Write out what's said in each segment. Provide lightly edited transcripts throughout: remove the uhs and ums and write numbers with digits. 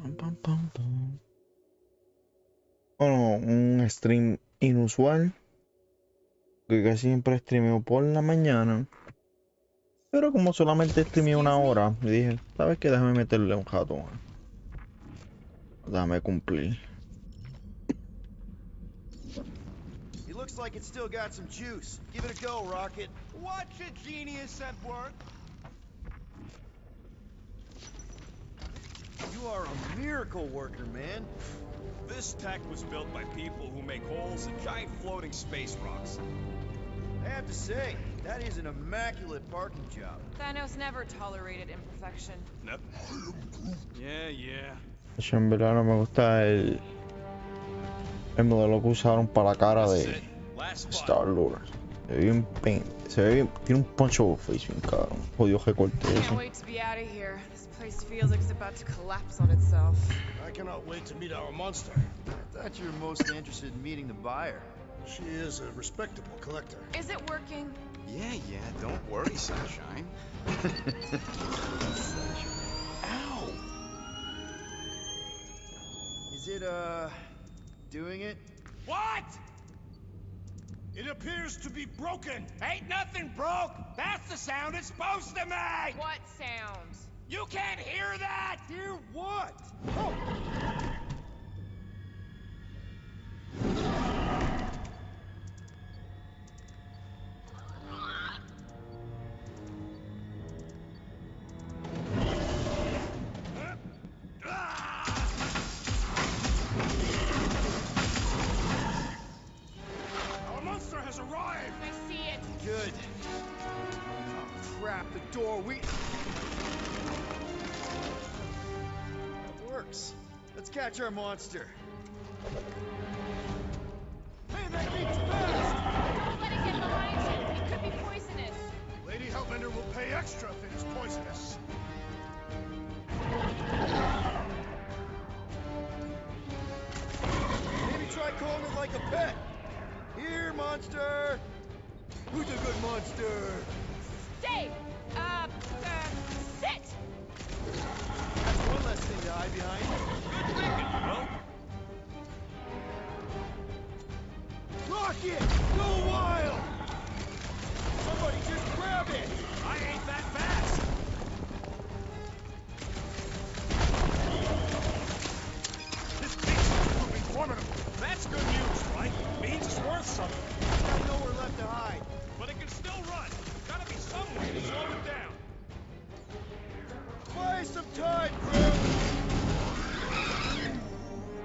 Pam, pam, pam, pam. Bueno, un stream inusual, que casi siempre streameo por la mañana, pero como solamente streameo una hora, me dije, ¿sabes qué? Déjame meterle un rato más. Déjame cumplir. It looks like it's still got some juice. Give it a go, Rocket. Watch a genius at work. You are a miracle worker, man. This tech was built by people who make holes in giant floating space rocks. I have to say, that is an immaculate parking job. Thanos never tolerated imperfection. Nope. Yeah. Yo en verdad no me gusta el modelo que usaron para la cara de Star-Lord. Se ve bien, tiene un punchable face bien caro. Jodido recorte Can't ese. wait to be out of here. This place feels like it's about to collapse on itself. I cannot wait to meet our monster. I thought you were mostly interested in meeting the buyer. She is a respectable collector. Is it working? Yeah, don't worry, Sunshine. Ow! Is it, doing it? What? It appears to be broken. Ain't nothing broke. That's the sound it's supposed to make. What sound? You can't hear that. Hear what? Oh! Our monster has arrived. I see it. Good. Oh, crap, the door, That works. Let's catch our monster. Man, that thing's fast! Don't let it get behind you. It could be poisonous. Lady Hellbender will pay extra if it is poisonous. Maybe try calling it like a pet. Here, monster! Who's a good monster? Stay! Sit! That's one less thing to hide behind. Good thinking, Will. Rocket! Go wild! Somebody just grab it! I ain't that fast. This beast is proving formidable. That's good news, right? Means it's worth something. Got nowhere left to hide. But it can still run. Gotta be some way to slow it down. Buy some time, Groot!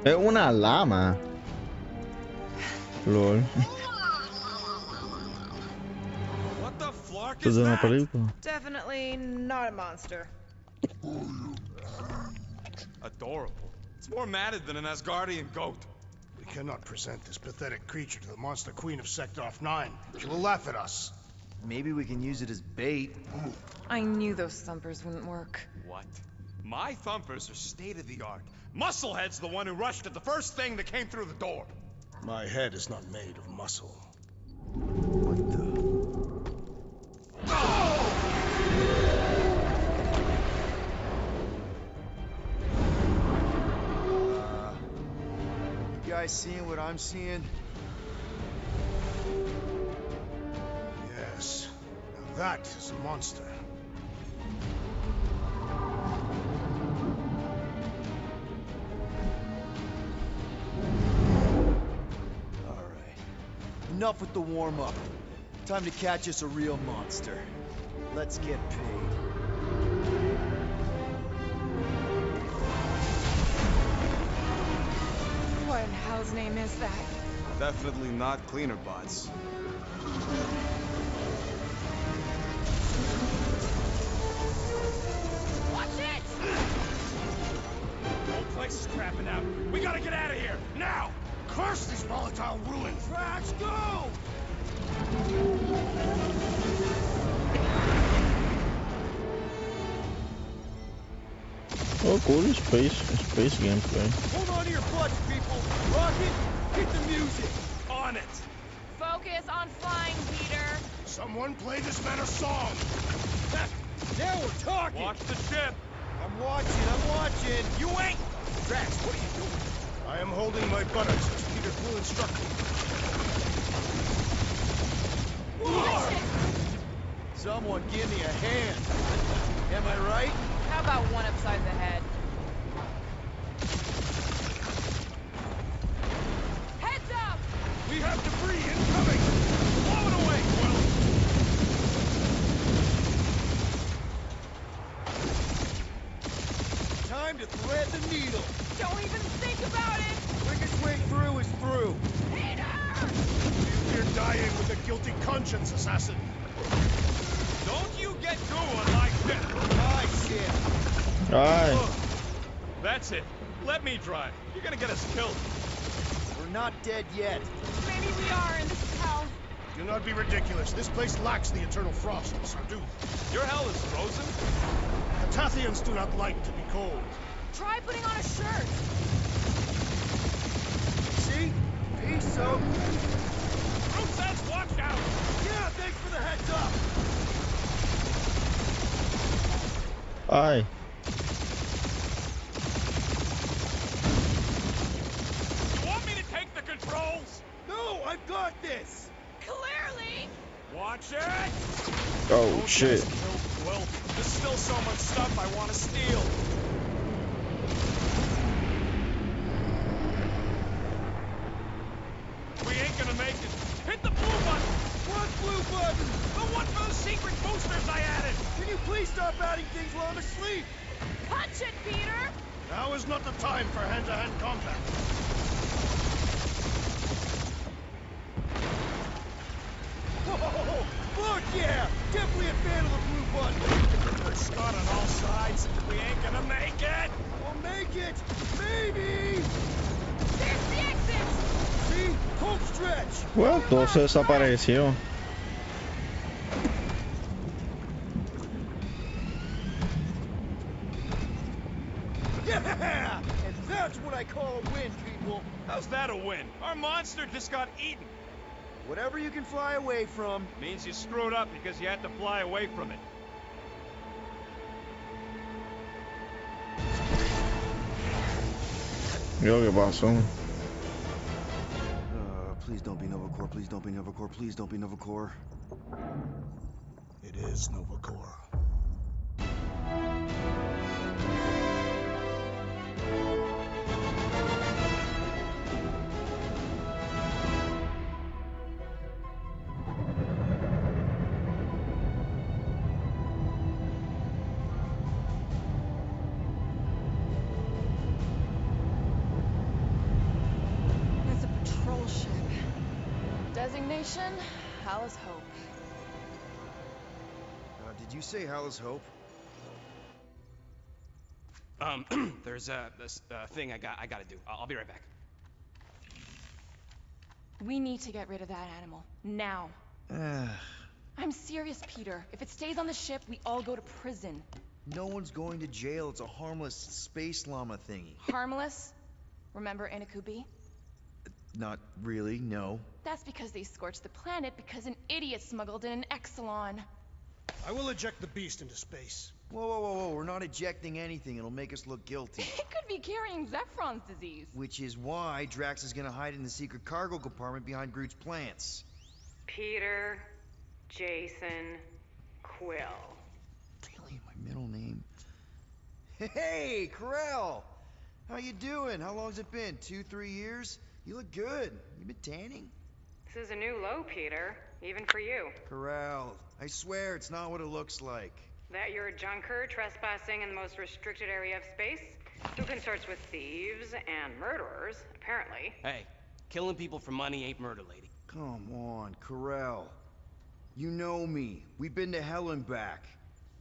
Es una lama. LOL. What the flark Esto is es de una that? película. Definitely not a monster. Adorable. It's more matted than an Asgardian goat. We cannot present this pathetic creature to the monster queen of Sector 9. She will laugh at us. Maybe we can use it as bait. I knew those thumpers wouldn't work. What? My thumpers are state-of-the-art. Musclehead's the one who rushed at the first thing that came through the door. My head is not made of muscle. What the? You guys seeing what I'm seeing? Yes. Now that is a monster. Alright. Enough with the warm-up. Time to catch us a real monster. Let's get paid. What in hell's name is that? Definitely not cleaner bots. Watch it! The whole place is crapping out. We gotta get out of here, now! Curse these volatile ruins! Trash, go! Oh, cool space gameplay. Hold on to your butts, people! Rocket, hit the music! On it! Focus on flying, Peter. Someone play this man a song! Now we're talking! Watch the ship! I'm watching! You ain't! Drax, what are you doing? I am holding my buttocks as Peter Quill instructed me. Someone give me a hand. Am I right? How about one upside the head? Heads up! We have debris incoming! Blow it away, Quill! Time to thread the needle. Don't even think about it! Quickest way through is through. Peter! You're dying with a guilty conscience, assassin. Don't you get going like that! My shit. Ay. Ugh. That's it. Let me drive. You're gonna get us killed. We're not dead yet. Maybe we are, and this is hell. Do not be ridiculous. This place lacks the eternal frost of Sardu. Your hell is frozen? The Tathians do not like to be cold. Try putting on a shirt. See? Peace out. Who says watch out? Yeah, thanks for the heads up. Ay. You want me to take the controls? No, I've got this. Clearly! Watch it! Oh, Don't shit. get us killed, Quill. There's still so much stuff I want to steal. We ain't gonna make it. Hit the blue button! What blue button? The one for the secret boosters I added! Can you please stop adding things while I'm asleep? Punch it, Peter! Now is not the time for hand-to-hand combat. Whoa! Fuck yeah! Definitely a fan of the blue button. We're Scott on all sides. We ain't gonna make it! We'll make it! Maybe! There's the exit! See? Home stretch! Well, todo se desapareció. Yeah! And that's what I call a win, people. How's that a win? Our monster just got eaten. Whatever you can fly away from. Means you screwed up because you had to fly away from it. Yo, ¿qué pasó? Please don't be Nova Corps. Please don't be Nova Corps. Please don't be Nova Corps. It is Nova Corps. It's a patrol ship. Designation, Hala's Hope. Did you say Hala's Hope? There's this thing I gotta do. I'll be right back. We need to get rid of that animal. Now. I'm serious, Peter. If it stays on the ship, we all go to prison. No one's going to jail. It's a harmless space llama thingy. Harmless? Remember Inakubi? Not really, no. That's because they scorched the planet because an idiot smuggled in an Exelon. I will eject the beast into space. Whoa, whoa, whoa, whoa. We're not ejecting anything. It'll make us look guilty. It could be carrying Zephron's disease. Which is why Drax is gonna hide in the secret cargo compartment behind Groot's plants. Peter, Jason, Quill. Really? My middle name? Hey, Corell! How you doing? How long's it been? 2-3 years? You look good. You been tanning? This is a new low, Peter. Even for you. Corell, I swear it's not what it looks like. That you're a junker trespassing in the most restricted area of space, who consorts with thieves and murderers, apparently. Hey, killing people for money ain't murder, lady. Come on, Corell. You know me. We've been to hell and back.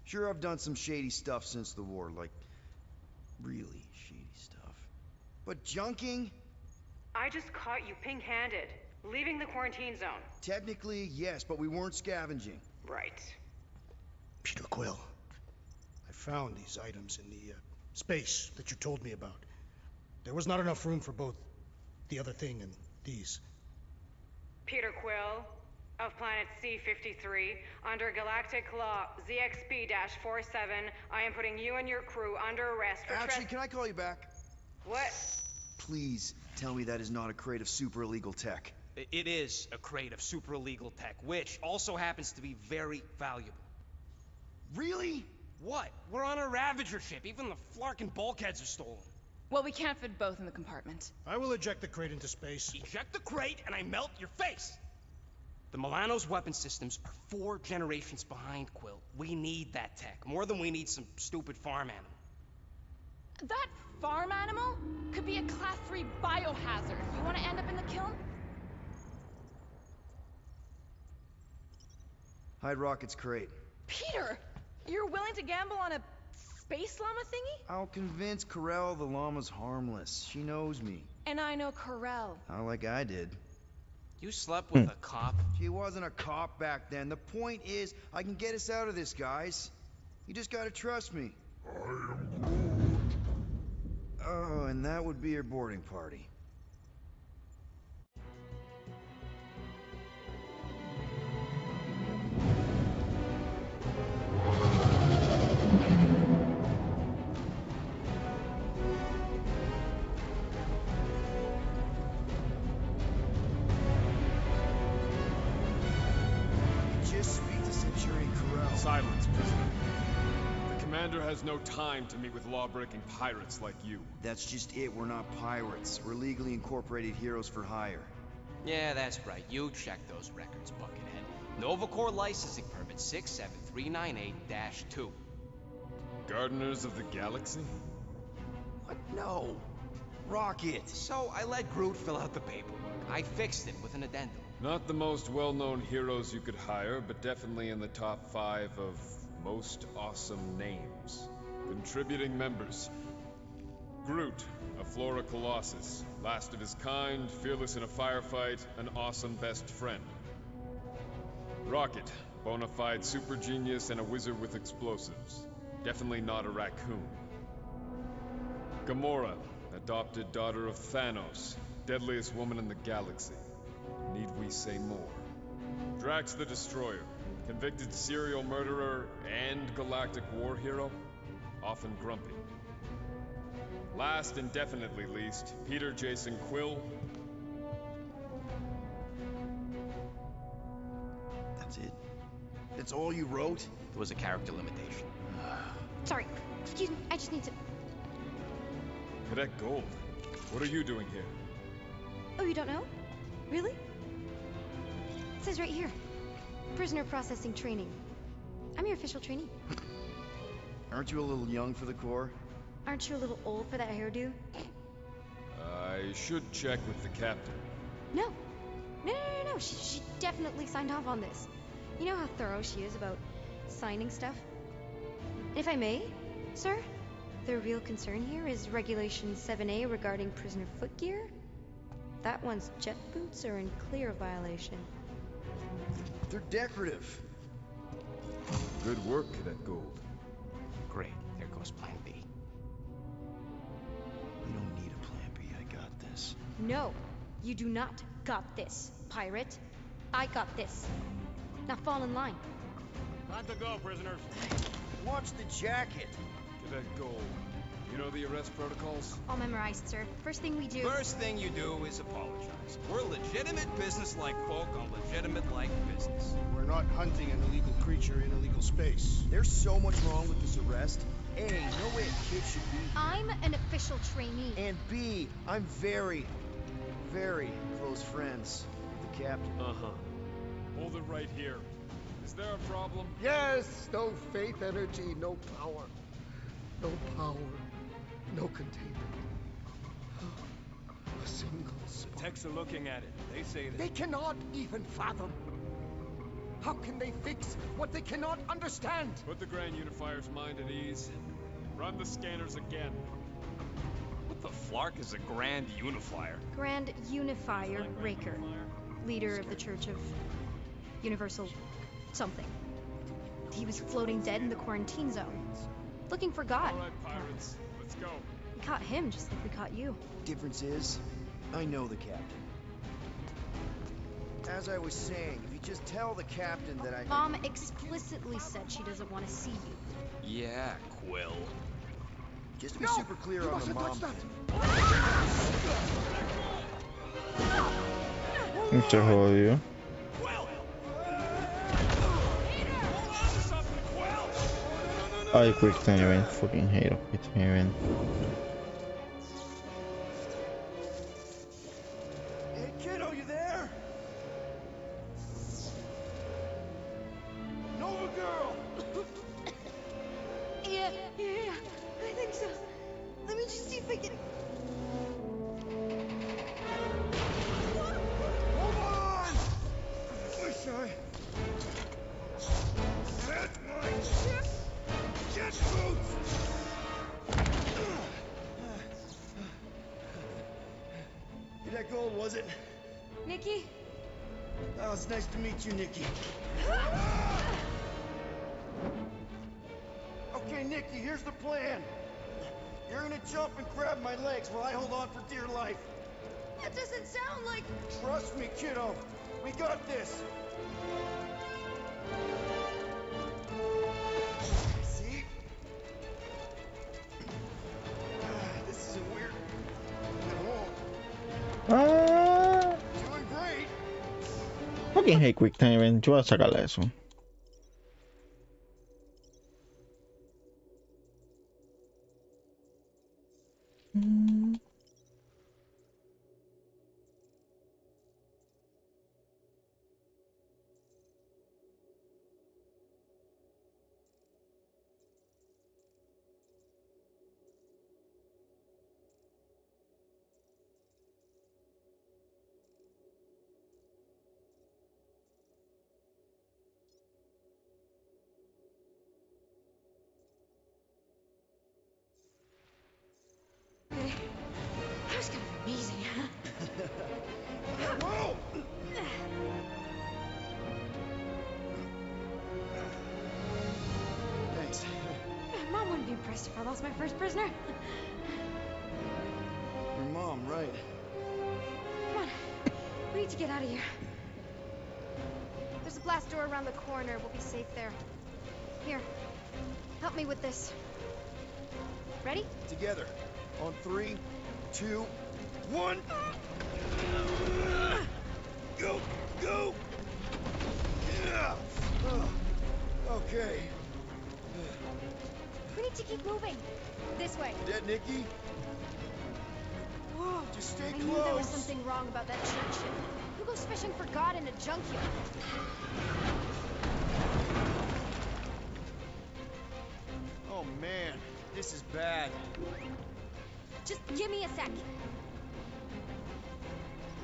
Sure, I've done some shady stuff since the war, like really shady stuff. But junking? I just caught you pink-handed, leaving the quarantine zone. Technically, yes, but we weren't scavenging. Right. Peter Quill, I found these items in the space that you told me about. There was not enough room for both the other thing and these. Peter Quill, of planet C-53, under Galactic Law ZXB-47, I am putting you and your crew under arrest for Actually, can I call you back? What? Please tell me that is not a crate of super illegal tech. It is a crate of super illegal tech, which also happens to be very valuable. Really? What? We're on a Ravager ship. Even the flarkin' bulkheads are stolen. Well, we can't fit both in the compartment. I will eject the crate into space. Eject the crate and I melt your face! The Milano's weapon systems are 4 generations behind, Quill. We need that tech, more than we need some stupid farm animal. That farm animal could be a Class 3 biohazard. You want to end up in the kiln? Hide Rocket's crate. Peter! You're willing to gamble on a space llama thingy? I'll convince Corell the llama's harmless. She knows me. And I know Corell. Not like I did. You slept with a cop? She wasn't a cop back then. The point is, I can get us out of this, guys. You just gotta trust me. I am Groot. Oh, and that would be your boarding party. Just speak to Centurion Corell. Silence, prisoner. The commander has no time to meet with law-breaking pirates like you. That's just it. We're not pirates. We're legally incorporated heroes for hire. Yeah, that's right. You check those records, Buckethead. Novacore licensing permit 67398-2. Gardeners of the Galaxy? What? No. Rocket. So I let Groot fill out the paperwork. I fixed it with an addendum. Not the most well-known heroes you could hire, but definitely in the top 5 of most awesome names. Contributing members. Groot, a Flora Colossus, last of his kind, fearless in a firefight, an awesome best friend. Rocket, bona fide super genius and a wizard with explosives. Definitely not a raccoon. Gamora, adopted daughter of Thanos, deadliest woman in the galaxy. Need we say more? Drax the Destroyer, convicted serial murderer and galactic war hero, often grumpy. Last and definitely least, Peter Jason Quill. That's it. That's all you wrote? It was a character limitation. Sorry, excuse me, I just need to... Cadet Gold, what are you doing here? Oh, you don't know? Really? It says right here. Prisoner processing training. I'm your official trainee. Aren't you a little young for the Corps? Aren't you a little old for that hairdo? I should check with the captain. No. No. She definitely signed off on this. You know how thorough she is about signing stuff? And if I may, sir, the real concern here is Regulation 7A regarding prisoner footgear. That one's jet boots are in clear violation. They're decorative. Good work, Cadet Gold. Great. There goes Plan B. We don't need a plan B. I got this. No, you do not got this, pirate. I got this. Now fall in line. Time to go, prisoners. Watch the jacket. Cadet Gold, you know the arrest protocols? All memorized, sir. First thing we do... First thing you do is apologize. We're legitimate business-like folk on legitimate-like business. We're not hunting an illegal creature in illegal space. There's so much wrong with this arrest. A, no way a kid should be. I'm an official trainee. And B, I'm very, very close friends with the captain. Uh-huh. Hold it right here. Is there a problem? Yes! No faith energy, no power. No power, no containment. A single spark. Techs are looking at it. They say that... They cannot even fathom. How can they fix what they cannot understand? Put the Grand Unifier's mind at ease and run the scanners again. What the flark is a Grand Unifier? Grand Unifier Raker, leader of the Church of Universal something. He was floating dead in the quarantine zone, looking for God. All right, pirates, let's go. We caught him just like we caught you. Difference is, I know the captain. As I was saying, if you just tell the captain that I... Mom explicitly said she doesn't want to see you. Yeah, Quill. Just to be super clear on the mom thing. Se jodió. Ay, quick time event. Fucking hate of quick time event. Hey, kiddo, you there? Nova girl! Yeah, I think so. Let me just see if I can. Hold on! Wish I had my jet boots! That gold, was it? Nikki? Oh, it's nice to meet you, Nikki. Okay, Nikki, here's the plan. You're gonna jump and grab my legs while I hold on for dear life. That doesn't sound like. Trust me, kiddo. We got this. See? This isn't weird at all. Ah, Doing great. fucking hate quick time event. Yo voy a sacarle eso. That was kind of amazing, huh? Whoa! Thanks. Mom wouldn't be impressed if I lost my first prisoner. Your mom, right? Come on. We need to get out of here. There's a blast door around the corner. We'll be safe there. Here. Help me with this. Ready? Together. On 3, 2, 1. Go! Go! Yeah. Okay. We need to keep moving. This way. You dead, Nikki? Whoa. Just stay I close. knew there was something wrong about that church ship. Who goes fishing for God in a junkyard? Oh man, this is bad. Just give me a sec.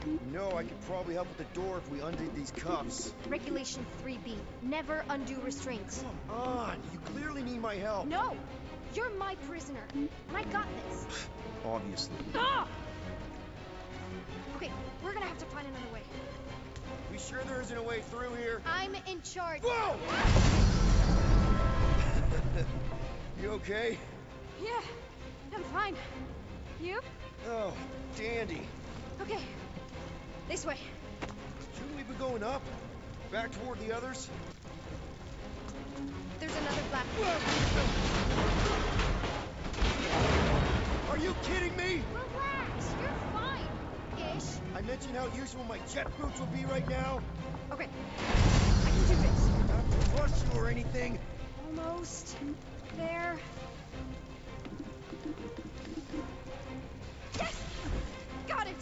You know, I could probably help with the door if we undid these cuffs. Regulation 3B. Never undo restraints. Come on, you clearly need my help. No! You're my prisoner, and I got this. Obviously. Ah! Okay, we're gonna have to find another way. We sure there isn't a way through here? I'm in charge. Whoa! You okay? Yeah, I'm fine. You? Oh, dandy. Okay. This way. Shouldn't we be going up? Back toward the others? There's another black. Are you kidding me? Relax, you're fine. Ish. I mentioned how useful my jet boots will be right now. Okay. I can do this. Not to rush you or anything. Almost. There. Yes! Got it!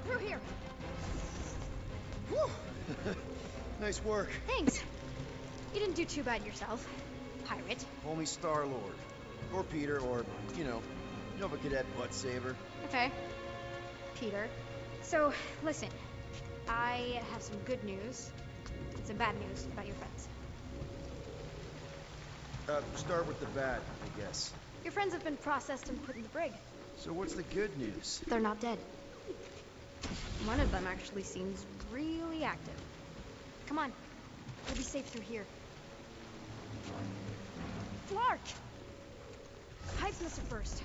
Through here. Whew. Nice work. Thanks. You didn't do too bad yourself, pirate. Call me Star-Lord. Or Peter, or, you know the cadet butt saver. Okay. Peter. So, listen. I have some good news and some bad news about your friends. Start with the bad, I guess. Your friends have been processed and put in the brig. So what's the good news? They're not dead. One of them actually seems really active. Come on. We'll be safe through here. Flark! Hide from us at first.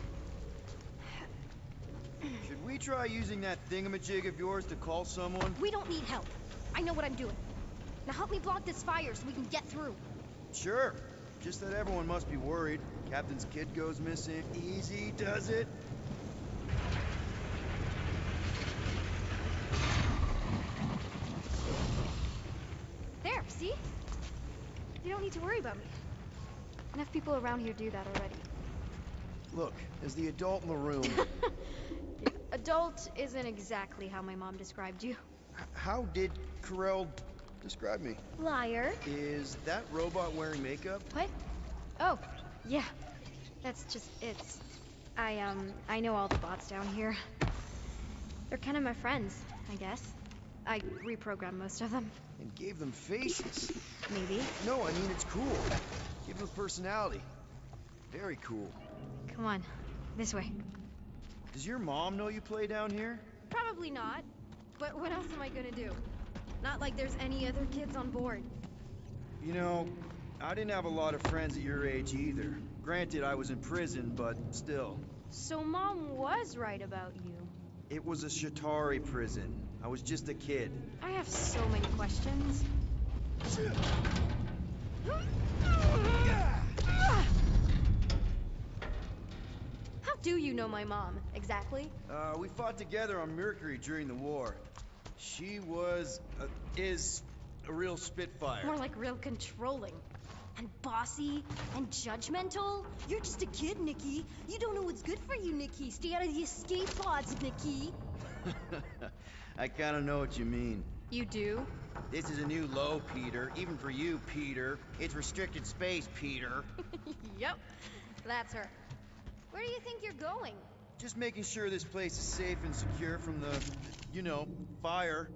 Should we try using that thingamajig of yours to call someone? We don't need help. I know what I'm doing. Now help me block this fire so we can get through. Sure. Just that everyone must be worried. Captain's kid goes missing. Easy does it. There, see? You don't need to worry about me. Enough people around here do that already. Look, as the adult in the room... Adult isn't exactly how my mom described you. How did Carell describe me? Liar. Is that robot wearing makeup? What? Oh, yeah. That's just, it's... I know all the bots down here. They're kind of my friends, I guess. I reprogrammed most of them. And gave them faces. Maybe. No, I mean, it's cool. Give them personality. Very cool. Come on, this way. Does your mom know you play down here? Probably not. But what else am I gonna do? Not like there's any other kids on board. You know, I didn't have a lot of friends at your age either. Granted, I was in prison, but still. So Mom was right about you. It was a Shatari prison. I was just a kid. I have so many questions. How do you know my mom, exactly? We fought together on Mercury during the war. She was, is a real spitfire. More like real controlling. And bossy and judgmental. You're just a kid, Nikki. You don't know what's good for you, Nikki. Stay out of the escape pods, Nikki. I kinda know what you mean. You do? This is a new low, Peter. Even for you, Peter. It's restricted space, Peter. Yep, that's her. Where do you think you're going? Just making sure this place is safe and secure from the, you know, fire.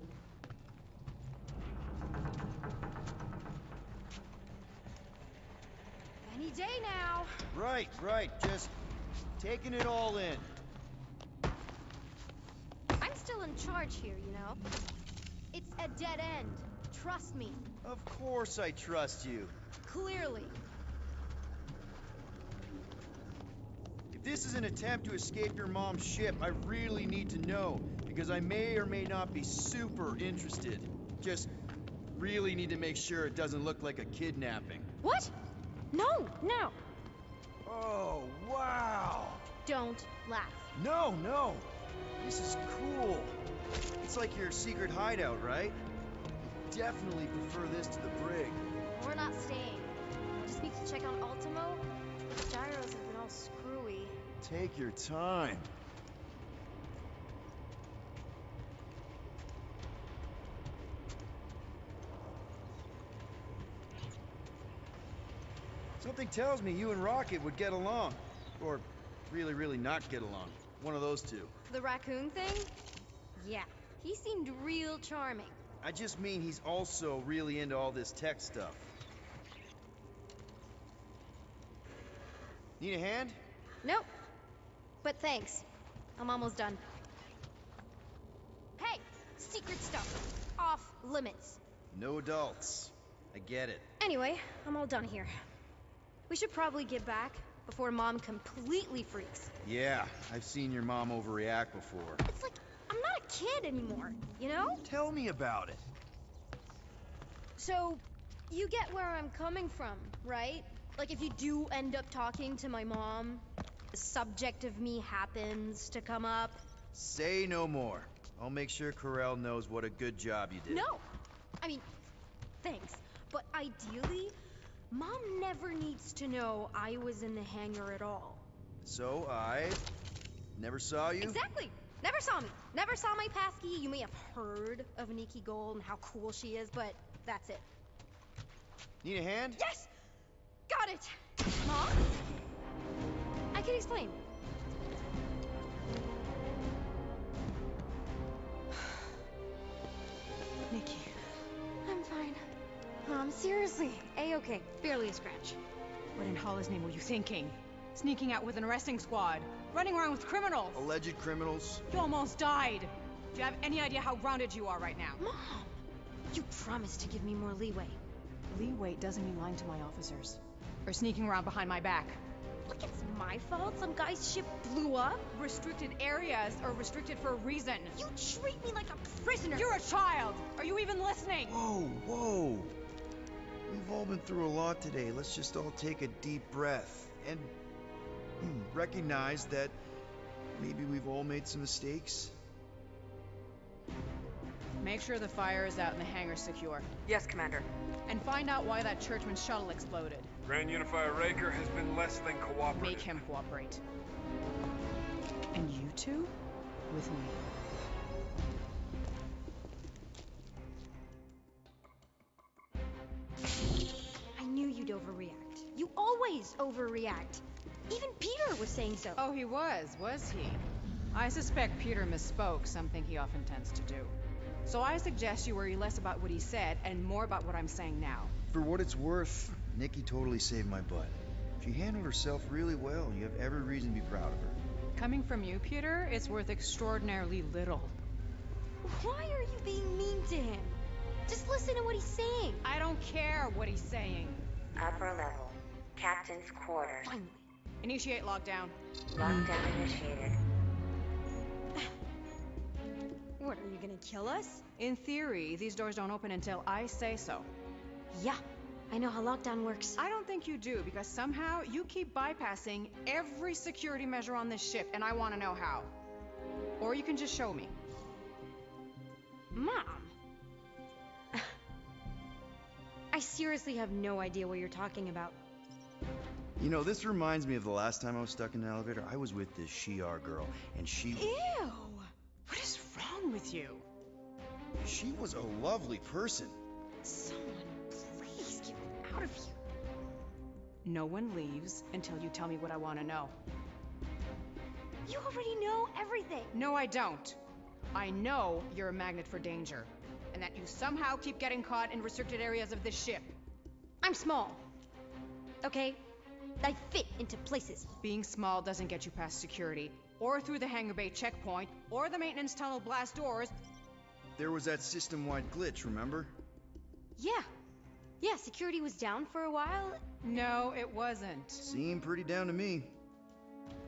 Any day now. Right. Just taking it all in. I'm still in charge here, you know? It's a dead end. Trust me. Of course I trust you. Clearly. If this is an attempt to escape your mom's ship, I really need to know, because I may or may not be super interested. Just really need to make sure it doesn't look like a kidnapping. What? No. Oh, wow! Don't laugh. No! This is cool. It's like your secret hideout, right? I definitely prefer this to the brig. We're not staying. Just need to check on Ultimo. The gyros have been all screwy. Take your time. Something tells me you and Rocket would get along. Or really not get along. One of those two. The raccoon thing? Yeah. He seemed real charming. I just mean he's also really into all this tech stuff. Need a hand? Nope. But thanks. I'm almost done. Hey! Secret stuff. Off limits. No adults. I get it. Anyway, I'm all done here. We should probably get back before Mom completely freaks. Yeah, I've seen your mom overreact before. It's like, I'm not a kid anymore, you know? Tell me about it. So, you get where I'm coming from, right? Like if you do end up talking to my mom, the subject of me happens to come up. Say no more. I'll make sure Carell knows what a good job you did. No! I mean, thanks. But ideally, Mom never needs to know I was in the hangar at all. So I never saw you? Exactly! Never saw me. Never saw my passkey. You may have heard of Nikki Gold and how cool she is, but that's it. Need a hand? Yes! Got it! Mom? I can explain. Nikki. I'm fine. Mom, seriously. A-okay. Barely a scratch. What in Hollis' name were you thinking? Sneaking out with an arresting squad. Running around with criminals. Alleged criminals? You almost died. Do you have any idea how grounded you are right now? Mom! You promised to give me more leeway. Leeway doesn't mean lying to my officers. Or sneaking around behind my back. Look, it's my fault some guy's ship blew up. Restricted areas are restricted for a reason. You treat me like a prisoner. You're a child! Are you even listening? Whoa. We've all been through a lot today. Let's just all take a deep breath and recognize that maybe we've all made some mistakes. Make sure the fire is out and the hangar's secure. Yes, Commander. And find out why that churchman's shuttle exploded. Grand Unifier Raker has been less than cooperative. Make him cooperate. And you two? With me. I knew you'd overreact. You always overreact. Even Peter was saying so. Oh, he was he? I suspect Peter misspoke, something he often tends to do. So I suggest you worry less about what he said and more about what I'm saying now. For what it's worth, Nikki totally saved my butt. She handled herself really well. You have every reason to be proud of her. Coming from you, Peter, it's worth extraordinarily little. Why are you being mean to him? Just listen to what he's saying. I don't care what he's saying. Upper level. Captain's quarters. Finally. Initiate lockdown. Lockdown initiated. What, are you gonna kill us? In theory, these doors don't open until I say so. Yeah, I know how lockdown works. I don't think you do, because somehow you keep bypassing every security measure on this ship, and I want to know how. Or you can just show me. Mom! I seriously have no idea what you're talking about. You know, this reminds me of the last time I was stuck in an elevator. I was with this Shi'ar girl, and she... Ew! What is wrong with you? She was a lovely person. Someone, please get me out of here. No one leaves until you tell me what I want to know. You already know everything. No, I don't. I know you're a magnet for danger, and that you somehow keep getting caught in restricted areas of this ship. I'm small. Okay? I fit into places. Being small doesn't get you past security, or through the hangar bay checkpoint, or the maintenance tunnel blast doors. There was that system-wide glitch, remember? Yeah, security was down for a while. No, it wasn't. Seemed pretty down to me.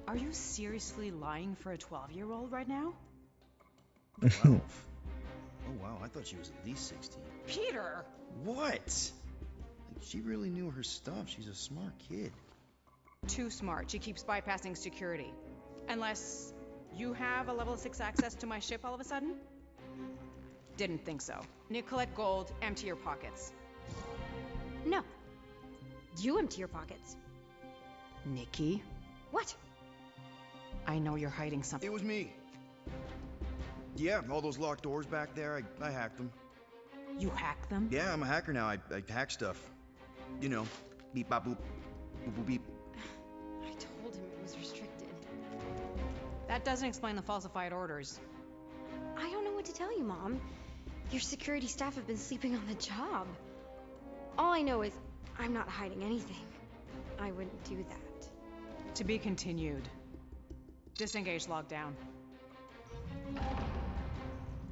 Are you seriously lying for a 12-year-old right now? 12? Oh wow, I thought she was at least 16. Peter! What? Like, she really knew her stuff. She's a smart kid. Too smart. She keeps bypassing security. Unless you have a level 6 access to my ship all of a sudden? Didn't think so. Collect gold, empty your pockets. No. You empty your pockets. Nikki? What? I know you're hiding something. It was me. Yeah, all those locked doors back there, I hacked them. You hacked them? Yeah, I'm a hacker now. I hack stuff. You know, beep, bop, boop, boop, boop, beep. I told him it was restricted. That doesn't explain the falsified orders. I don't know what to tell you, Mom. Your security staff have been sleeping on the job. All I know is I'm not hiding anything. I wouldn't do that. To be continued. Disengage lockdown.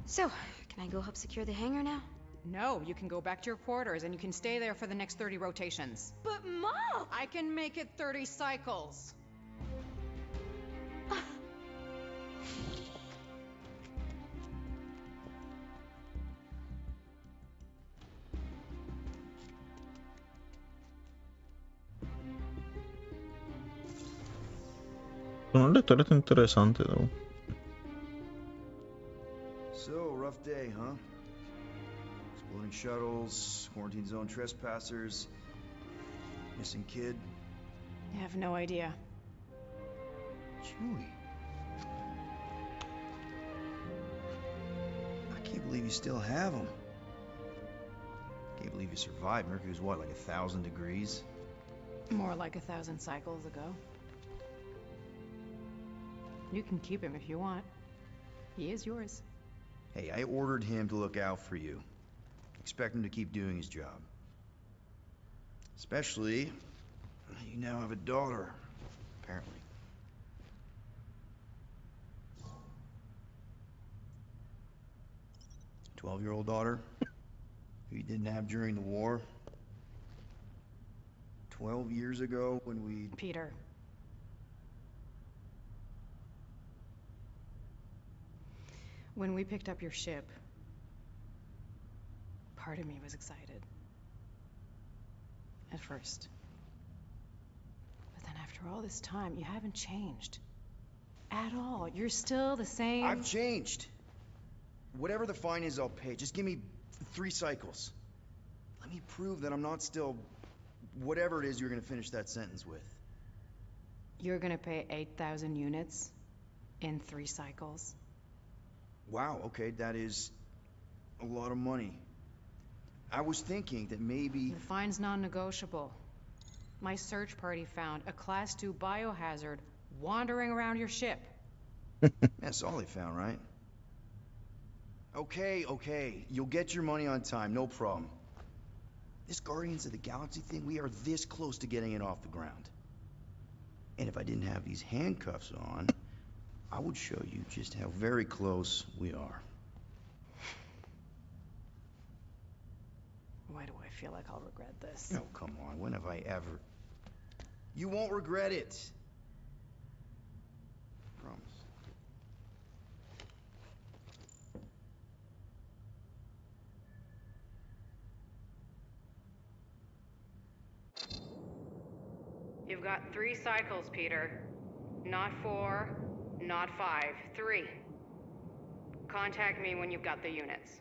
So, can I go help secure the hangar now? No, you can go back to your quarters and you can stay there for the next 30 rotations. But Mom! I can make it 30 cycles. Bueno, la historia está interesante, though. So, rough day, huh? Exploding shuttles, quarantine zone trespassers, missing kid. I have no idea. Chewie. I can't believe you still have him. Can't believe you survived. Mercury's what, like 1,000 degrees? More like 1,000 cycles ago. You can keep him if you want. He is yours. Hey, I ordered him to look out for you. Expect him to keep doing his job. Especially, you now have a daughter, apparently. 12-year-old daughter, who you didn't have during the war. 12 years ago when we... Peter. When we picked up your ship, part of me was excited. at first. But then after all this time, you haven't changed. At all. You're still the same. I've changed. Whatever the fine is, I'll pay. Just give me 3 cycles. Let me prove that I'm not still whatever it is you're gonna finish that sentence with. You're gonna pay 8,000 units in 3 cycles? Wow, okay, that is a lot of money. I was thinking that maybe... The fine's non-negotiable. My search party found a Class 2 biohazard wandering around your ship. That's all they found, right? Okay. You'll get your money on time, no problem. This Guardians of the Galaxy thing, we are this close to getting it off the ground. And if I didn't have these handcuffs on, I would show you just how very close we are. Why do I feel like I'll regret this? Oh, come on, when have I ever... You won't regret it. Promise. You've got 3 cycles, Peter. Not 4, not 5, 3. Contact me when you've got the units.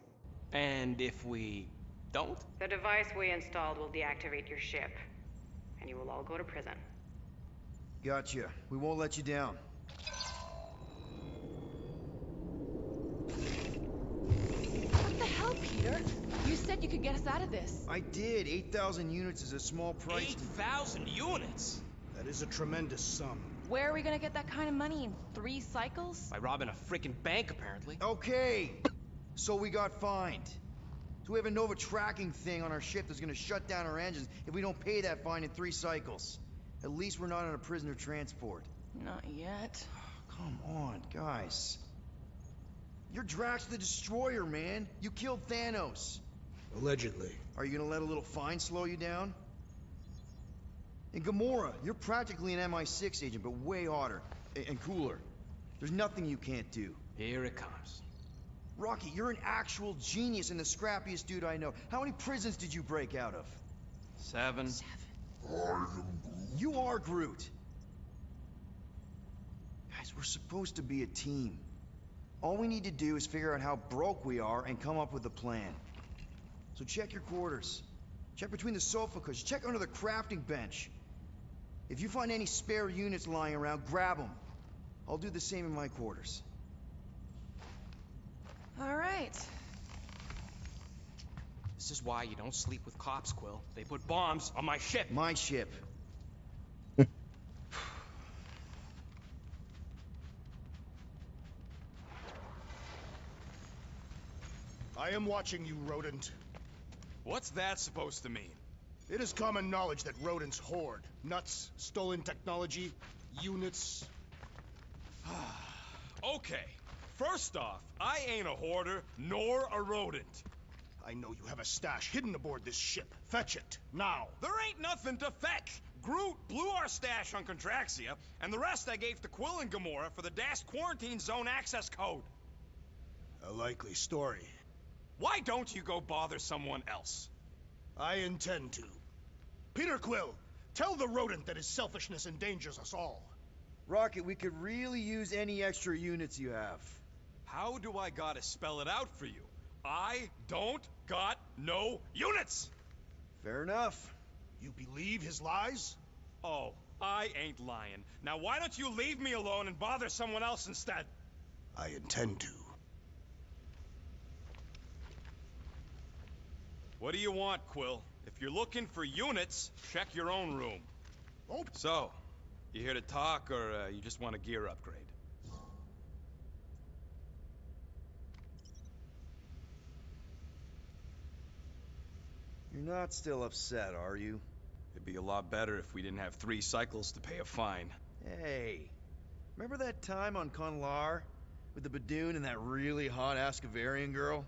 And if we don't? The device we installed will deactivate your ship, and you will all go to prison. Gotcha. We won't let you down. What the hell, Peter? You said you could get us out of this. I did. 8,000 units is a small price. 8,000 units? That is a tremendous sum. Where are we gonna get that kind of money in 3 cycles? By robbing a freaking bank, apparently. Okay. So we got fined. So we have a Nova tracking thing on our ship that's gonna shut down our engines if we don't pay that fine in 3 cycles. At least we're not on a prisoner transport. Not yet. Come on, guys. You're Drax the Destroyer, man. You killed Thanos. Allegedly. Are you gonna let a little fine slow you down? And Gamora, you're practically an MI6 agent, but way hotter and cooler. There's nothing you can't do. Here it comes. Rocky, you're an actual genius and the scrappiest dude I know. How many prisons did you break out of? 7. You are Groot. Guys, we're supposed to be a team. All we need to do is figure out how broke we are and come up with a plan. So check your quarters. Check between the sofa cushions. Check under the crafting bench. If you find any spare units lying around, grab them. I'll do the same in my quarters. All right. This is why you don't sleep with cops, Quill. They put bombs on my ship. My ship. I am watching you, rodent. What's that supposed to mean? It is common knowledge that rodents hoard nuts, stolen technology, units. Okay, first off, I ain't a hoarder nor a rodent. I know you have a stash hidden aboard this ship. Fetch it, now. There ain't nothing to fetch. Groot blew our stash on Contraxia, and the rest I gave to Quill and Gamora for the DAS quarantine zone access code. A likely story. Why don't you go bother someone else? I intend to. Peter Quill, tell the rodent that his selfishness endangers us all. Rocket, we could really use any extra units you have. How do I gotta spell it out for you? I don't got no units! Fair enough. You believe his lies? Oh, I ain't lying. Now why don't you leave me alone and bother someone else instead? I intend to. What do you want, Quill? If you're looking for units, check your own room. Oh. So, you here to talk, or you just want a gear upgrade? You're not still upset, are you? It'd be a lot better if we didn't have 3 cycles to pay a fine. Hey, remember that time on Conlar? With the Badoon and that really hot Ascavarian girl?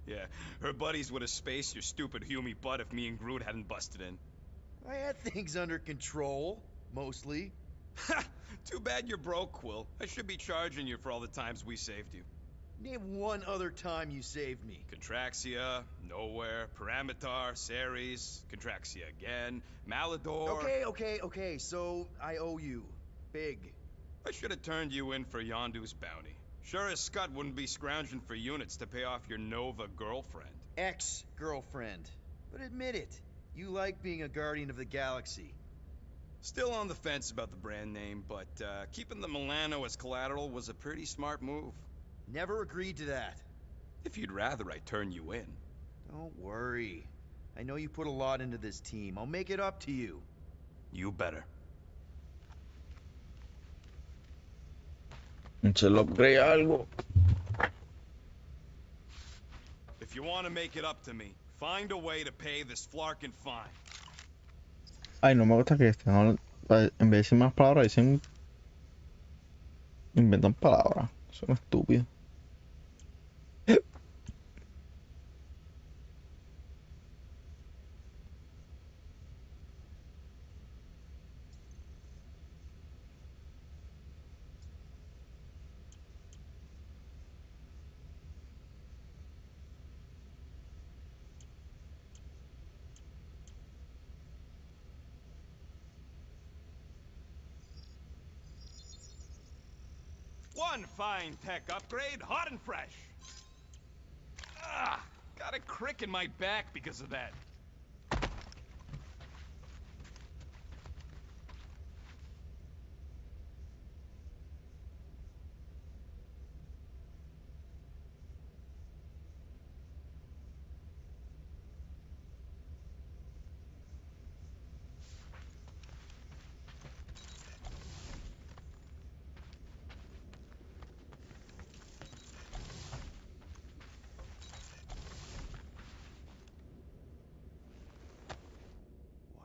Yeah, her buddies would have spaced your stupid Humy butt if me and Groot hadn't busted in. I had things under control, mostly. Ha! Too bad you're broke, Quill. I should be charging you for all the times we saved you. Name one other time you saved me. Contraxia, Nowhere, Paramitar, Ceres, Contraxia again, Malador. Okay, so I owe you. Big. I should have turned you in for Yondu's bounty. Sure as Scott wouldn't be scrounging for units to pay off your Nova girlfriend. Ex-girlfriend. But admit it, you like being a Guardian of the Galaxy. Still on the fence about the brand name, but keeping the Milano as collateral was a pretty smart move. Never agreed to that. If you'd rather I turn you in. Don't worry. I know you put a lot into this team. I'll make it up to you. You better. Se lo upgrade algo. If you want to make it up to me, find a way to pay this Flarkin fine. Ay, no me gusta que no, en vez de decir más palabras, dicen. Inventan palabras. Son estúpidos. One fine tech upgrade, hot and fresh. Ah, got a crick in my back because of that.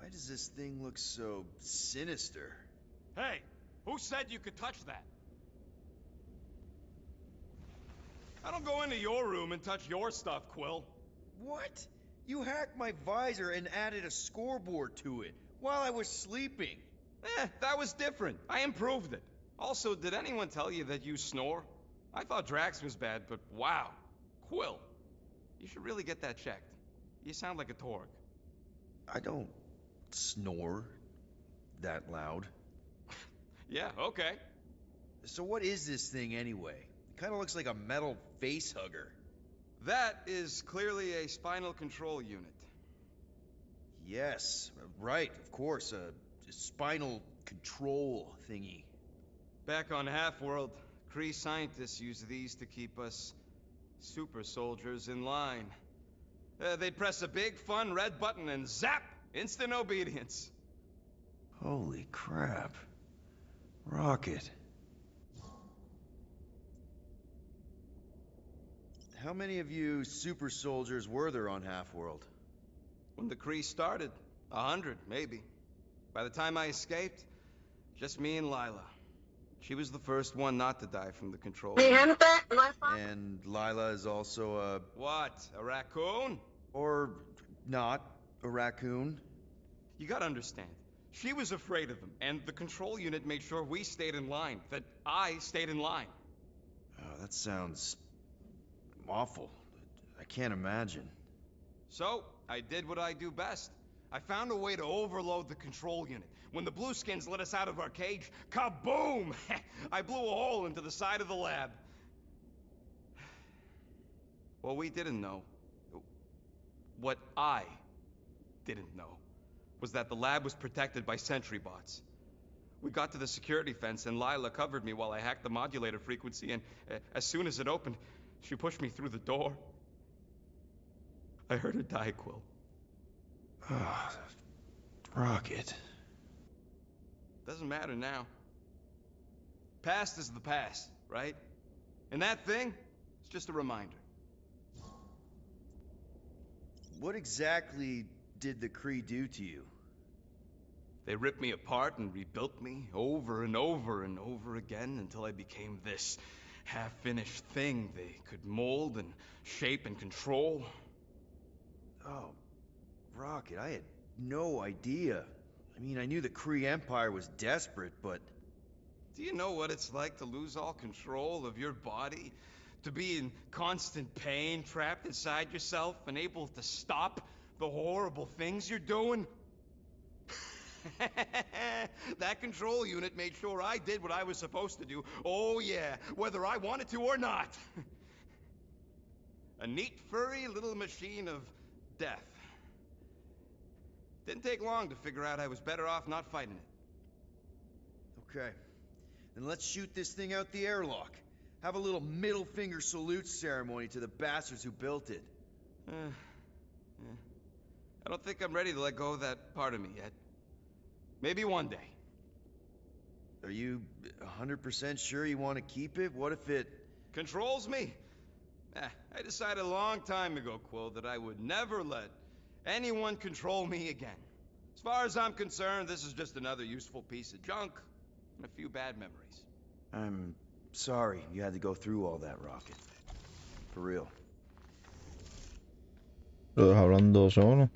Why does this thing look so sinister? Hey, who said you could touch that? I don't go into your room and touch your stuff, Quill. What? You hacked my visor and added a scoreboard to it while I was sleeping. That was different. I improved it. Also, did anyone tell you that you snore? I thought Drax was bad, but wow. Quill. You should really get that checked. You sound like a Torg. I don't snore that loud. Yeah, okay. So what is this thing anyway? It kind of looks like a metal face hugger. That is clearly a spinal control unit. Yes, right, of course, a spinal control thingy. Back on Half-World, Kree scientists use these to keep us super soldiers in line. They'd press a big, fun red button and zap! Instant obedience. Holy crap. Rocket. How many of you super soldiers were there on Half-World? When the Kree started, 100, maybe. By the time I escaped, just me and Lila. She was the first one not to die from the control. And Lila is also a... What? A raccoon? Or not a raccoon? You gotta understand. She was afraid of them, and the control unit made sure we stayed in line. That I stayed in line. Oh, that sounds... awful. I can't imagine. So, I did what I do best. I found a way to overload the control unit. When the Blueskins let us out of our cage, kaboom! I blew a hole into the side of the lab. What we didn't know, what I didn't know, was that the lab was protected by sentry bots. We got to the security fence and Lila covered me while I hacked the modulator frequency, and as soon as it opened, she pushed me through the door. I heard her die, Quill. Ah, Rocket. Doesn't matter now. Past is the past, right? And that thing, it's just a reminder. What exactly did the Kree do to you? They ripped me apart and rebuilt me over and over and over again until I became this half-finished thing they could mold and shape and control. Oh, Rocket, I had no idea. I mean, I knew the Kree Empire was desperate, but... Do you know what it's like to lose all control of your body? To be in constant pain, trapped inside yourself, unable to stop the horrible things you're doing? That control unit made sure I did what I was supposed to do. Oh yeah, whether I wanted to or not. A neat, furry little machine of death. Didn't take long to figure out I was better off not fighting it. Okay. Then let's shoot this thing out the airlock. Have a little middle finger salute ceremony to the bastards who built it. Yeah. I don't think I'm ready to let go of that part of me yet. Maybe one day. Are you 100% sure you want to keep it? What if it... Controls me? I decided a long time ago, Quill, that I would never let anyone control me again. As far as I'm concerned, this is just another useful piece of junk and a few bad memories. I'm sorry you had to go through all that, Rocket. For real. Lo dejo hablando solo.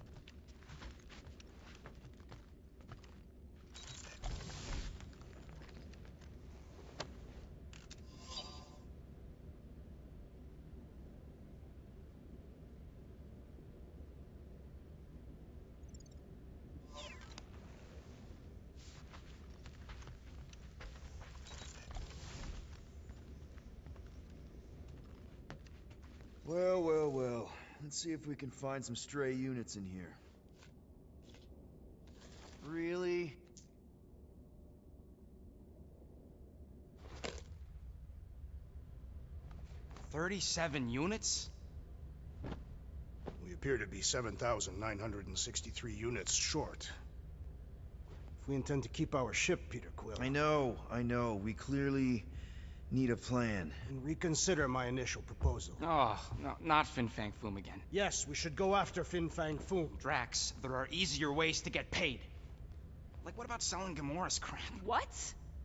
Well. Let's see if we can find some stray units in here. Really? $37 units? We appear to be 7,963 units short. If we intend to keep our ship, Peter Quill... I know. We clearly need a plan. And reconsider my initial proposal. Oh, no, not Fin Fang Foom again. Yes, we should go after Fin Fang Foom. Drax, there are easier ways to get paid. Like, what about selling Gamora's crap? What?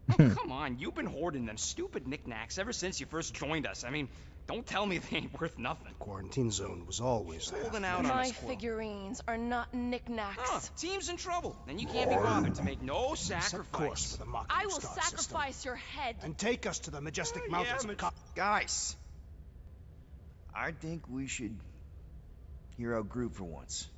Oh, come on, you've been hoarding them stupid knickknacks ever since you first joined us. I mean, don't tell me they ain't worth nothing. The quarantine zone was always there. Holding out on My us, Quill. figurines are not knickknacks. Team's in trouble, and you can't be bothered to make no sacrifice. Set course for the Mocking I will Star sacrifice system. your head. And take us to the majestic mountains of Guys! I think we should hear out Groot for once.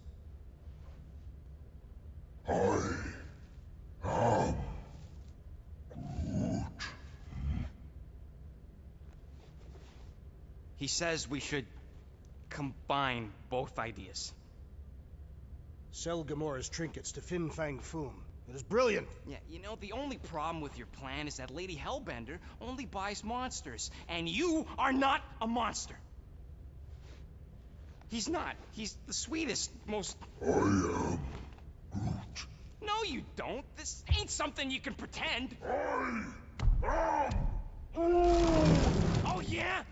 He says we should combine both ideas. Sell Gamora's trinkets to Fin Fang Foom. It is brilliant. Yeah, you know, the only problem with your plan is that Lady Hellbender only buys monsters, and you are not a monster. He's not. He's the sweetest, most... I am Groot. No, you don't. This ain't something you can pretend. I am... Oh, yeah?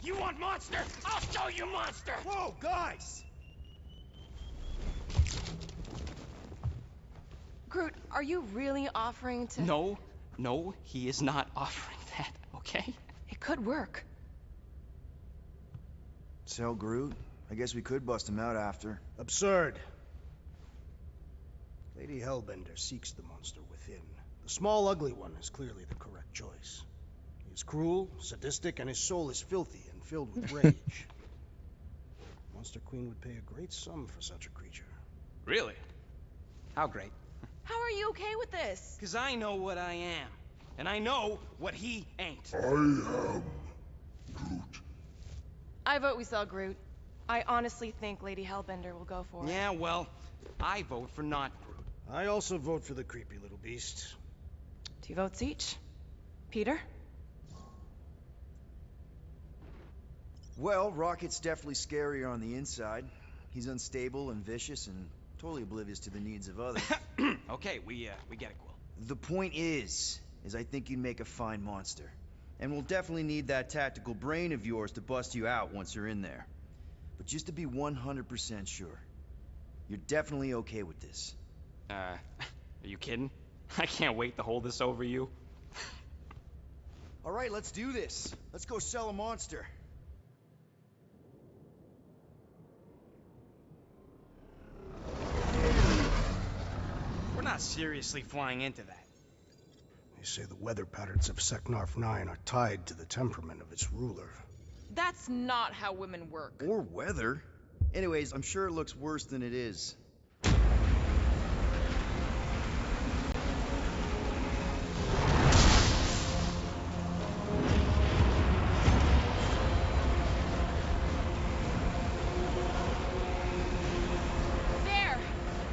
You want monster? I'll show you monster! Whoa, guys! Groot, are you really offering to... No, he is not offering that, okay? It could work. Sell Groot? I guess we could bust him out after. Absurd. Lady Hellbender seeks the monster within. The small, ugly one is clearly the correct choice. He is cruel, sadistic, and his soul is filthy and filled with rage. Monster Queen would pay a great sum for such a creature. Really? How great? How are you okay with this? Because I know what I am. And I know what he ain't. I am Groot. I vote we sell Groot. I honestly think Lady Hellbender will go for it. Yeah, well, I vote for not Groot. I also vote for the creepy little beast. 2 votes each. Peter? Well, Rocket's definitely scarier on the inside. He's unstable and vicious and totally oblivious to the needs of others. Okay, we get it, Quill. The point is I think you'd make a fine monster. And we'll definitely need that tactical brain of yours to bust you out once you're in there. But just to be 100% sure, you're definitely okay with this. Are you kidding? I can't wait to hold this over you. All right, let's do this. Let's go sell a monster. We're not seriously flying into that. They say the weather patterns of Seknarf 9 are tied to the temperament of its ruler. That's not how women work. Or weather. Anyways, I'm sure it looks worse than it is. There!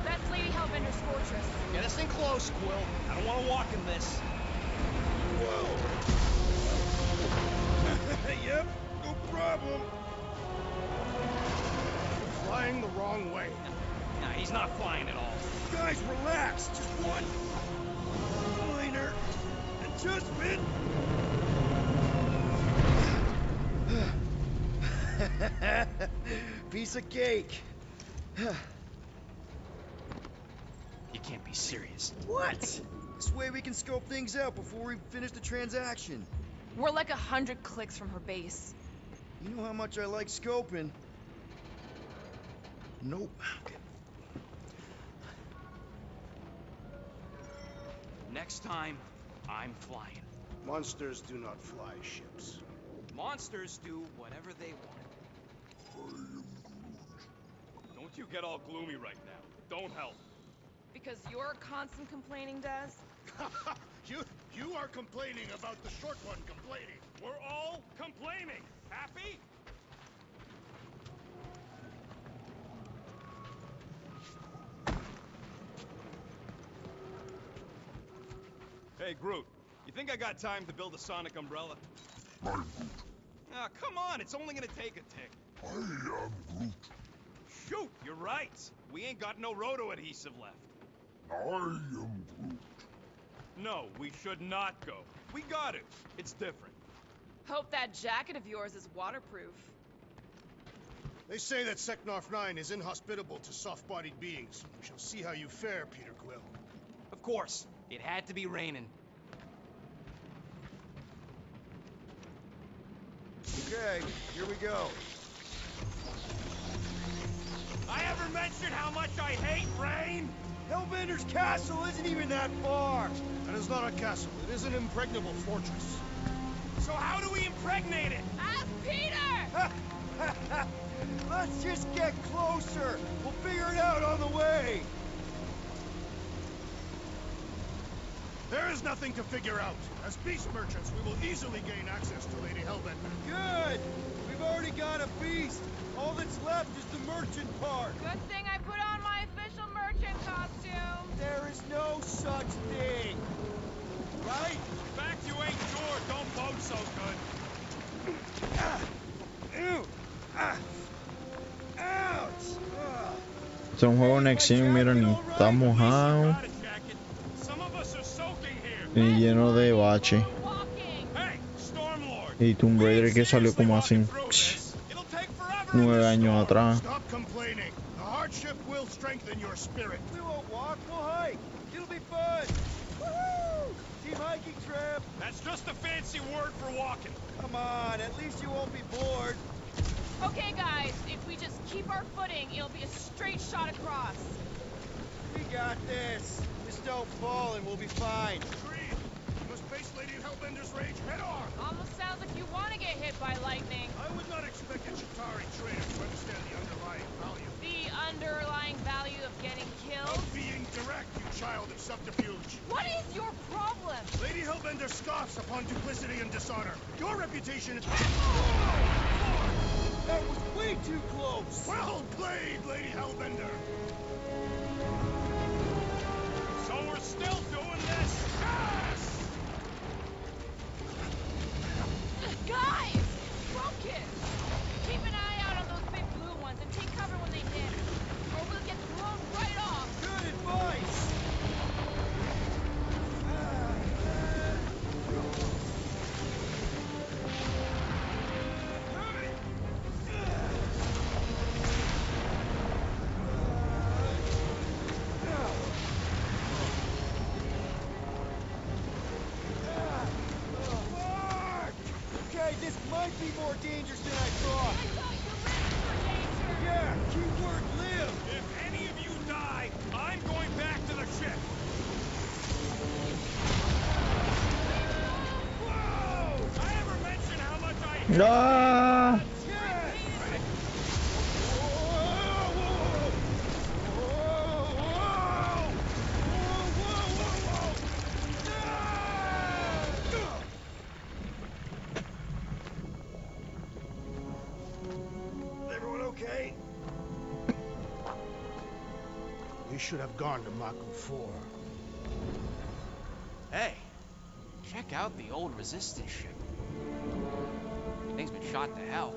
That's Lady Hellbender's fortress. Get us in close, Quill. I don't want to walk in this. Whoa! Yep, no problem. You're flying the wrong way. Nah, he's not flying at all. Guys, relax. Just one minor adjustment. Piece of cake. You can't be serious. What? This way we can scope things out before we finish the transaction. We're like 100 clicks from her base. You know how much I like scoping. Nope. Next time, I'm flying. Monsters do not fly ships. Monsters do whatever they want. Don't you get all gloomy right now. Don't help. Because your constant complaining does? You are complaining about the short one complaining. We're all complaining. Happy? Hey, Groot. You think I got time to build a sonic umbrella? I'm Groot. Ah, come on. It's only gonna take a tick. I am Groot. Shoot, you're right. We ain't got no roto adhesive left. I am Groot. No, we should not go. We got it. It's different. Hope that jacket of yours is waterproof. They say that Seknarf 9 is inhospitable to soft-bodied beings. We shall see how you fare, Peter Quill. Of course, it had to be raining. Okay, here we go. I ever mentioned how much I hate rain? Hellbender's castle isn't even that far. That is not a castle. It is an impregnable fortress. So how do we impregnate it? Ask Peter! Let's just get closer. We'll figure it out on the way. There is nothing to figure out. As beast merchants, we will easily gain access to Lady Hellbender. Good. We've already got a beast. All that's left is the merchant part. Good thing I put on my official merchant costume. There is no such thing. Right? In fact, you ain't sure. Don't vote so good. Ew. Ouch. Este es un juego Nexium, mira, ni está mojado ni lleno de bache. Y Tomb Raider que salió como hace 9 años atrás. Stop complaining. The hardship will strengthen your spirit. We won't walk, we'll hike. It'll be fun. Woohoo! Team hiking trip. That's just a fancy word for walking. Come on, at least you won't be bored. Okay, guys, if we just keep our footing, it'll be a straight shot across. We got this. Just don't fall and we'll be fine. Agreed. You must face Lady Hellbender's rage head on. Almost sounds like you want to get hit by lightning. I would not expect a Chitauri trader to understand the underlying value. The underlying value of getting killed? Of being direct, you child of subterfuge. What is your problem? Lady Hellbender scoffs upon duplicity and dishonor. Your reputation is... That was way too close. Well played, Lady Hellbender. So we're still doing this? Yes! Guys! Focus! Keep an eye out on those big blue ones and take cover when they hit. Or we'll get blown right off. Good advice. Okay, this might be more dangerous than I thought. I thought you lived for danger. Yeah, keyword live. If any of you die, I'm going back to the ship. No. Everyone okay? We should have gone to Mako 4. Hey, check out the old resistance ship. Thing's been shot to hell.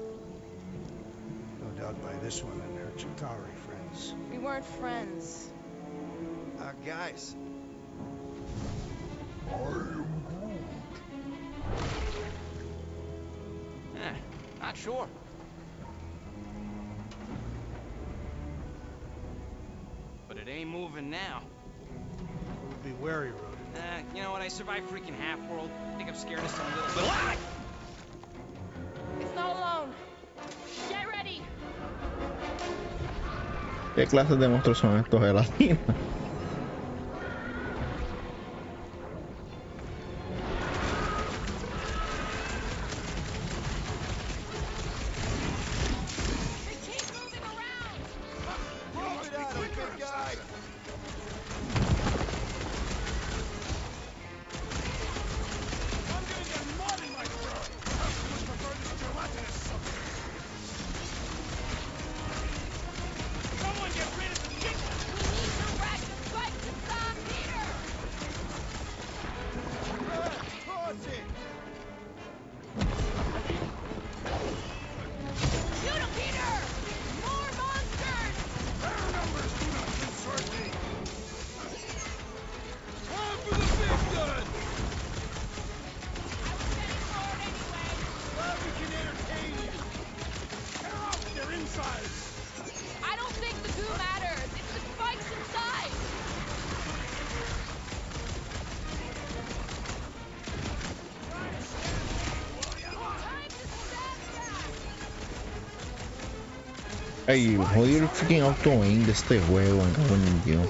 No doubt by this one and her Chitauri friends. We weren't friends. Guys. Not sure. But it ain't moving now. We'll be wary, Rodin. You know what? I survived freaking Half-World. I think I'm scared of some little... Ah! It's not alone. Get ready. ¿Qué clases de monstruos son estos de la cima? I don't think the goo matters. It's the spikes inside. Ay, joder el freaking auto aim de este juego, me cago en Dios.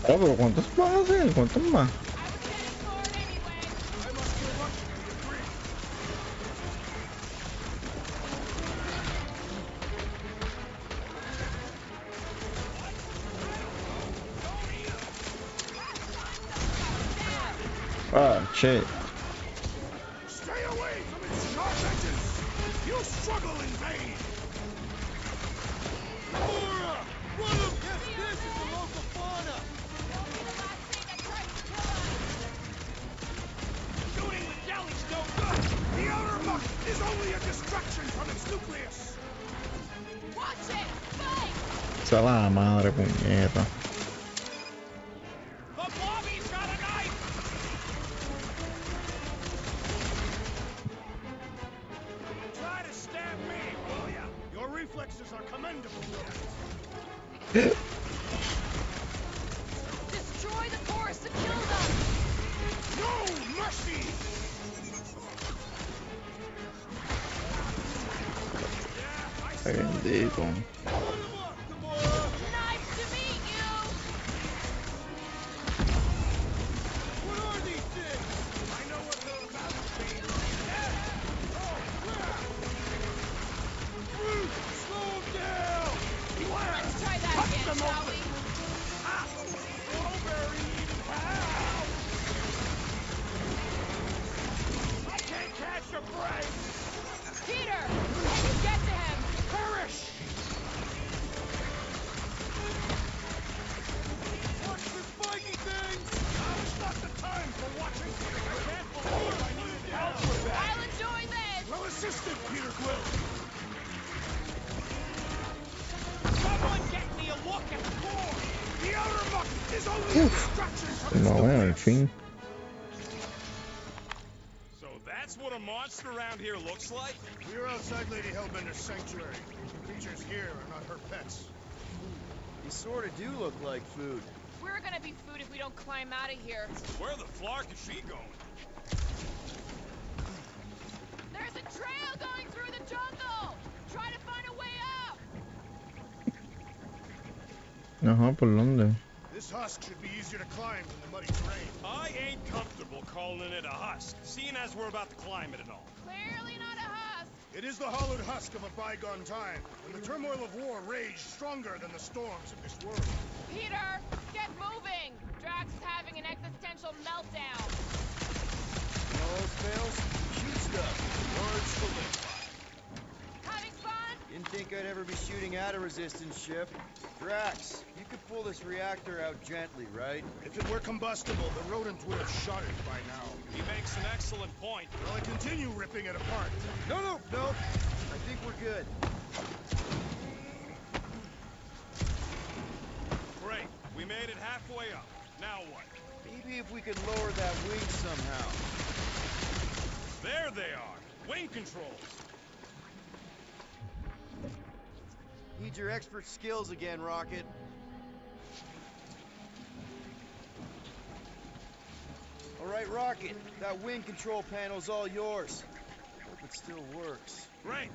Oh, pero ¿cuántos van a hacer? ¿Cuántos más? Ah, shit. Stay away from its sharp edges! You'll struggle in vain! Gamora! Run him! Yes, this is the local fauna! Shooting with jelly's no good! The outer muck is only a distraction from its nucleus! Watch it! Spike! Esa la madre, puñeta. Reflexes are commendable. Destroy the forest to kill them! No mercy! Bendito. Nice to meet you! What are these things? I know what they're about to be. Slow down! Let's try that again, shall we? Strawberry eating pal! I can't catch a break! Peter! Can you get to him? Perish! What's the spiky thing? Now is not the time for watching. I can't believe I needed help with that. I'll enjoy this! Well assisted, Peter Quill. Someone get me a look at the core! The outer muck is only a distraction from its No, bueno, al doers. fin. So that's what a monster around here looks like? We are outside Lady Hellbender's sanctuary. The creatures here are not her pets. You sort of do look like food. We're gonna be food if we don't climb out of here. Where the flark is she going? There's a trail going through the jungle! Try to find a way up! Ajá, ¿por dónde? This husk should be easier to climb than the muddy terrain. I ain't comfortable calling it a husk, seeing as we're about to climb it and all. Clearly not a husk! It is the hollowed husk of a bygone time, when the turmoil of war raged stronger than the storms of this world. Peter, get moving! Drax is having an existential meltdown. You know those fails? Shoot stuff. Words to live by. Having fun? Didn't think I'd ever be shooting at a resistance ship. Drax, you could pull this reactor out gently, right? If it were combustible, the rodent would have shot it by now. He makes an excellent point. Will I continue ripping it apart? No. I think we're good. Great. We made it halfway up. Now what? Maybe if we could lower that wing somehow. There they are. Wing controls. Need your expert skills again, Rocket. All right, Rocket. That wing control panel's all yours. Hope it still works. Great.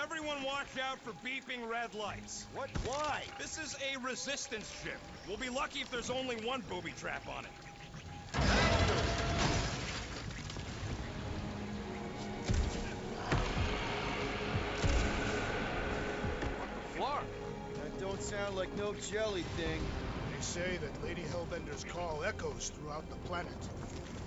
Everyone watch out for beeping red lights. What? Why? This is a resistance ship. We'll be lucky if there's only one booby trap on it. Flark. That don't sound like no jelly thing. They say that Lady Hellbender's call echoes throughout the planet.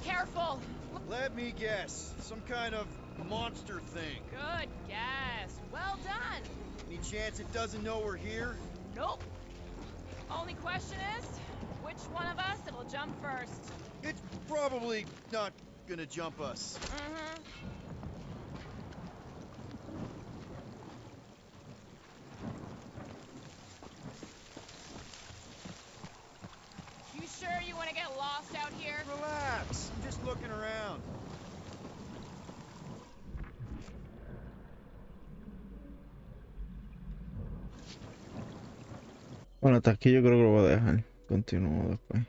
Careful! Let me guess. Some kind of monster thing. Good guess. Well done. Any chance it doesn't know we're here? Nope. Only question is, which one of us it'll jump first? It's probably not gonna jump us. Mm-hmm. You sure you want to get lost out here? Relax. I'm just looking around. Bueno, hasta aquí yo creo que lo voy a dejar. Continúo después.